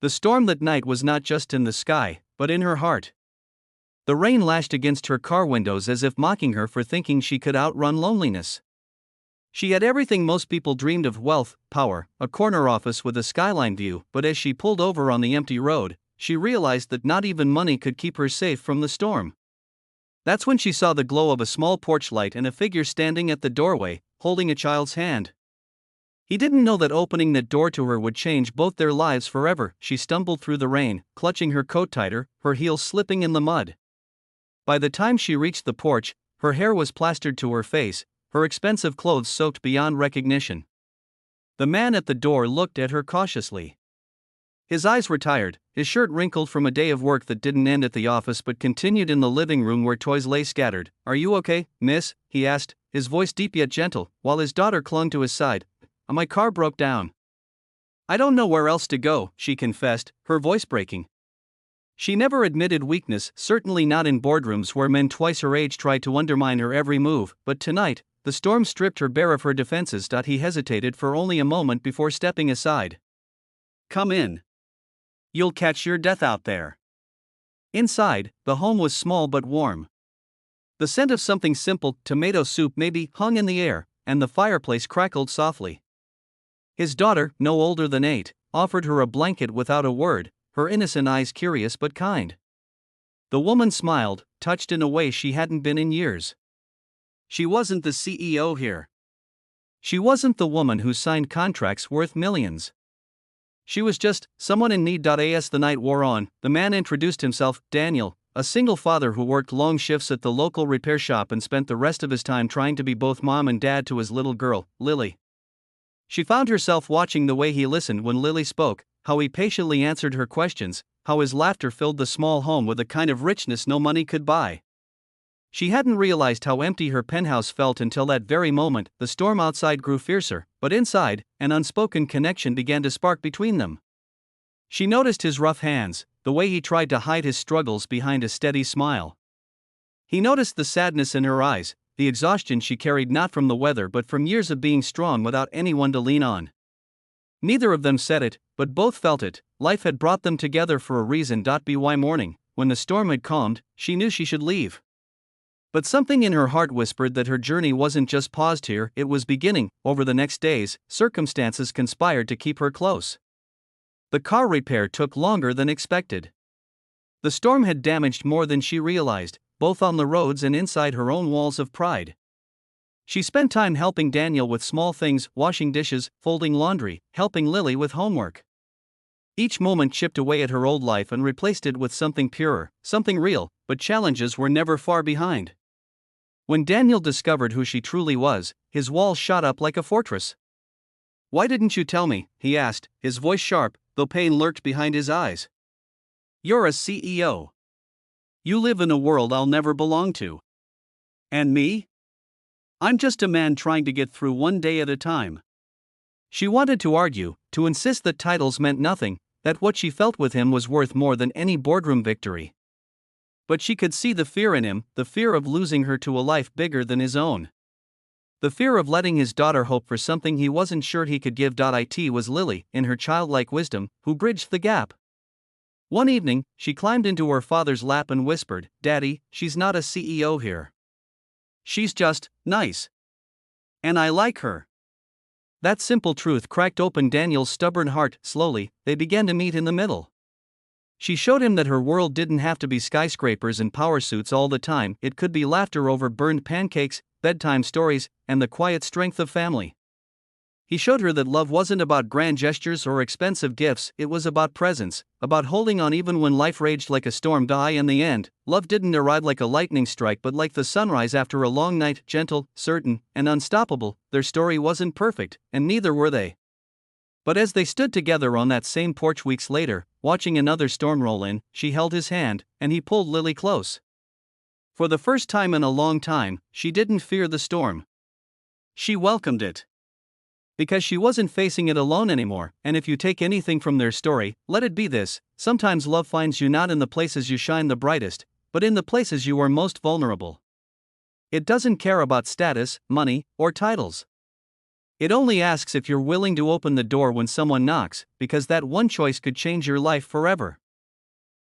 The storm that night was not just in the sky, but in her heart. The rain lashed against her car windows as if mocking her for thinking she could outrun loneliness. She had everything most people dreamed of: wealth, power, a corner office with a skyline view, but as she pulled over on the empty road, she realized that not even money could keep her safe from the storm. That's when she saw the glow of a small porch light and a figure standing at the doorway, holding a child's hand. He didn't know that opening that door to her would change both their lives forever. She stumbled through the rain, clutching her coat tighter, her heels slipping in the mud. By the time she reached the porch, her hair was plastered to her face, her expensive clothes soaked beyond recognition. The man at the door looked at her cautiously. His eyes were tired, his shirt wrinkled from a day of work that didn't end at the office but continued in the living room where toys lay scattered. "Are you okay, miss?" he asked, his voice deep yet gentle, while his daughter clung to his side. "My car broke down. I don't know where else to go," she confessed, her voice breaking. She never admitted weakness, certainly not in boardrooms where men twice her age tried to undermine her every move, but tonight, the storm stripped her bare of her defenses. He hesitated for only a moment before stepping aside. "Come in. You'll catch your death out there." Inside, the home was small but warm. The scent of something simple, tomato soup maybe, hung in the air, and the fireplace crackled softly. His daughter, no older than 8, offered her a blanket without a word, her innocent eyes curious but kind. The woman smiled, touched in a way she hadn't been in years. She wasn't the CEO here. She wasn't the woman who signed contracts worth millions. She was just someone in need. As the night wore on, the man introduced himself: Daniel, a single father who worked long shifts at the local repair shop and spent the rest of his time trying to be both mom and dad to his little girl, Lily. She found herself watching the way he listened when Lily spoke, how he patiently answered her questions, how his laughter filled the small home with a kind of richness no money could buy. She hadn't realized how empty her penthouse felt until that very moment. The storm outside grew fiercer, but inside, an unspoken connection began to spark between them. She noticed his rough hands, the way he tried to hide his struggles behind a steady smile. He noticed the sadness in her eyes, the exhaustion she carried not from the weather but from years of being strong without anyone to lean on. Neither of them said it, but both felt it. Life had brought them together for a reason. By morning, when the storm had calmed, she knew she should leave. But something in her heart whispered that her journey wasn't just paused here, it was beginning. Over the next days, circumstances conspired to keep her close. The car repair took longer than expected. The storm had damaged more than she realized, both on the roads and inside her own walls of pride. She spent time helping Daniel with small things: washing dishes, folding laundry, helping Lily with homework. Each moment chipped away at her old life and replaced it with something purer, something real, but challenges were never far behind. When Daniel discovered who she truly was, his walls shot up like a fortress. "Why didn't you tell me?" he asked, his voice sharp, though pain lurked behind his eyes. "You're a CEO. You live in a world I'll never belong to. And me? I'm just a man trying to get through one day at a time." She wanted to argue, to insist that titles meant nothing, that what she felt with him was worth more than any boardroom victory. But she could see the fear in him, the fear of losing her to a life bigger than his own. The fear of letting his daughter hope for something he wasn't sure he could give. It was Lily, in her childlike wisdom, who bridged the gap. One evening, she climbed into her father's lap and whispered, "Daddy, she's not a CEO here. She's just nice. And I like her." That simple truth cracked open Daniel's stubborn heart. Slowly, they began to meet in the middle. She showed him that her world didn't have to be skyscrapers and power suits all the time. It could be laughter over burned pancakes, bedtime stories, and the quiet strength of family. He showed her that love wasn't about grand gestures or expensive gifts, it was about presence, about holding on even when life raged like a storm. In the end, love didn't arrive like a lightning strike but like the sunrise after a long night, gentle, certain, and unstoppable. Their story wasn't perfect, and neither were they. But as they stood together on that same porch weeks later, watching another storm roll in, she held his hand, and he pulled Lily close. For the first time in a long time, she didn't fear the storm. She welcomed it. Because she wasn't facing it alone anymore. And if you take anything from their story, let it be this: sometimes love finds you not in the places you shine the brightest, but in the places you are most vulnerable. It doesn't care about status, money, or titles. It only asks if you're willing to open the door when someone knocks, because that one choice could change your life forever.